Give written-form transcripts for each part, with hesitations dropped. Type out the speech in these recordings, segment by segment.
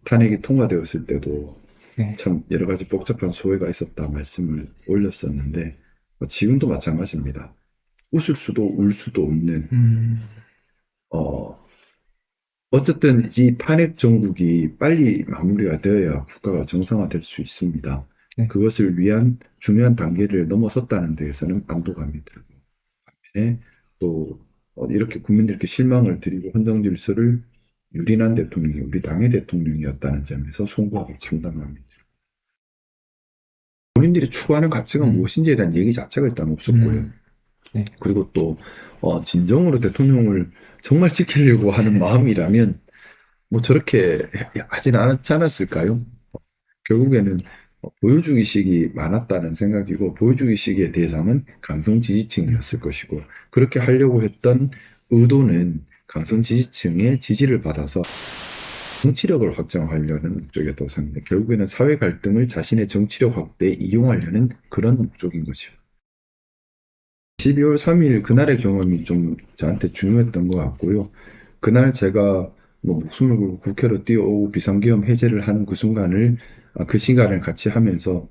탄핵이 통과되었을 때도 네. 참 여러 가지 복잡한 소회가 있었다 말씀을 올렸었는데 지금도 마찬가지입니다. 웃을 수도 울 수도 없는 음, 어 어쨌든 이 탄핵 정국이 빨리 마무리가 되어야 국가가 정상화될 수 있습니다. 네. 그것을 위한 중요한 단계를 넘어섰다는 데에서는 안도감이 들고 반면에 또 이렇게 국민들께 실망을 드리고 헌정 질서를 유린한 대통령이 우리 당의 대통령이었다는 점에서 송구하고 참담합니다. 본인들이 추구하는 가치가 음, 무엇인지에 대한 얘기 자체가 일단 없었고요. 음, 네. 그리고 또 진정으로 대통령을 정말 지키려고 하는 마음이라면 뭐 저렇게 하진 않지 않았을까요? 결국에는 보여주기식이 많았다는 생각이고 보여주기식의 대상은 강성 음, 지지층이었을 것이고 그렇게 하려고 했던 의도는 강성 지지층의 지지를 받아서 정치력을 확장하려는 목적이었다고 생각합니다. 결국에는 사회 갈등을 자신의 정치력 확대에 이용하려는 그런 목적인 거죠. 12월 3일 그날의 경험이 좀 저한테 중요했던 것 같고요. 그날 제가 뭐 목숨을 걸고 국회로 뛰어오고 비상계엄 해제를 하는 그 순간을 그 시간을 같이 하면서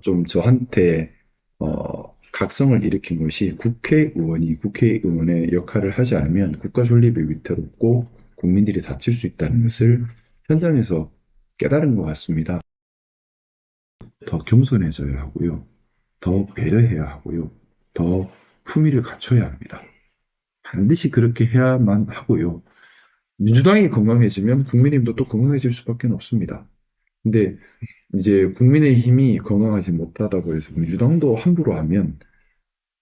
좀 저한테 각성을 일으킨 것이 국회의원이 국회의원의 역할을 하지 않으면 국가 존립이 위태롭고 국민들이 다칠 수 있다는 것을 음, 현장에서 깨달은 것 같습니다. 더 겸손해져야 하고요. 더 배려해야 하고요. 더 품위를 갖춰야 합니다. 반드시 그렇게 해야만 하고요. 민주당이 건강해지면 국민의힘도 또 건강해질 수밖에 없습니다. 근데 이제 국민의힘이 건강하지 못하다고 해서 민주당도 함부로 하면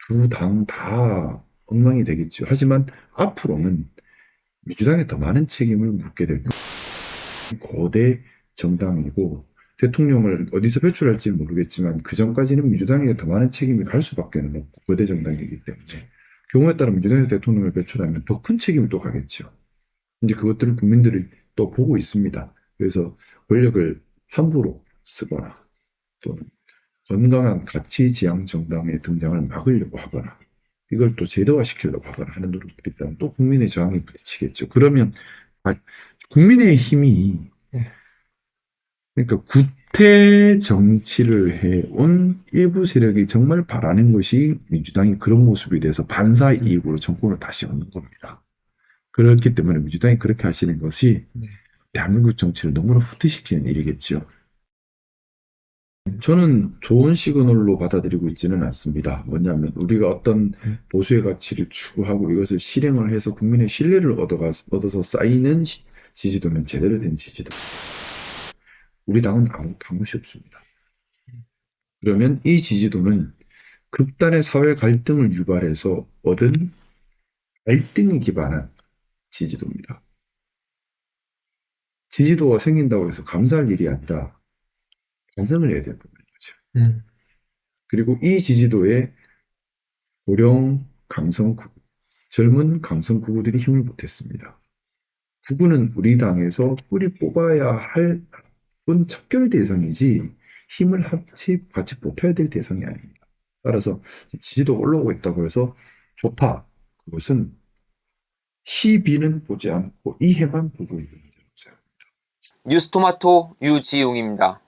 두 당 다 엉망이 되겠죠. 하지만 앞으로는 민주당에 더 많은 책임을 묻게 될 거대 정당이고 대통령을 어디서 배출할지는 모르겠지만 그 전까지는 민주당에게 더 많은 책임이 갈 수밖에 없는 거대 정당이기 때문에 경우에 따라 민주당에서 대통령을 배출하면 더 큰 책임이 또 가겠죠. 이제 그것들을 국민들이 또 보고 있습니다. 그래서 권력을 함부로 쓰거나 또는 건강한 가치 지향 정당의 등장을 막으려고 하거나 이걸 또 제도화시키려고 하거나 하는 노력들이 있다면 또 국민의 저항이 부딪히겠죠. 그러면 아, 국민의 힘이 네. 그러니까 구태 정치를 해온 일부 세력이 정말 바라는 것이 민주당이 그런 모습이 돼서 반사 음, 이익으로 정권을 다시 얻는 겁니다. 그렇기 때문에 민주당이 그렇게 하시는 것이 네. 대한민국 정치를 너무나 후퇴시키는 일이겠죠. 저는 좋은 시그널로 받아들이고 있지는 않습니다. 뭐냐면 우리가 어떤 음, 보수의 가치를 추구하고 이것을 실행을 해서 국민의 신뢰를 얻어서 쌓이는 지지도면 제대로 된 지지도. 우리 당은 아무 잘못이 없습니다. 그러면 이 지지도는 극단의 사회 갈등을 유발해서 얻은 갈등에 기반한 지지도입니다. 지지도가 생긴다고 해서 감사할 일이 아니라 반성을 해야 되는 부분인 거죠. 음, 그리고 이 지지도에 고령 강성 젊은 강성 구구들이 힘을 보탰습니다. 구구는 우리 당에서 뿌리 뽑아야 할 나쁜 척결 대상이지 힘을 같이 보태야 될 대상이 아닙니다. 따라서 지지도 올라오고 있다고 해서 좋다. 그것은 시비는 보지 않고 이해만 보고 있는 문제라고 생각합니다. 뉴스토마토 유지용입니다.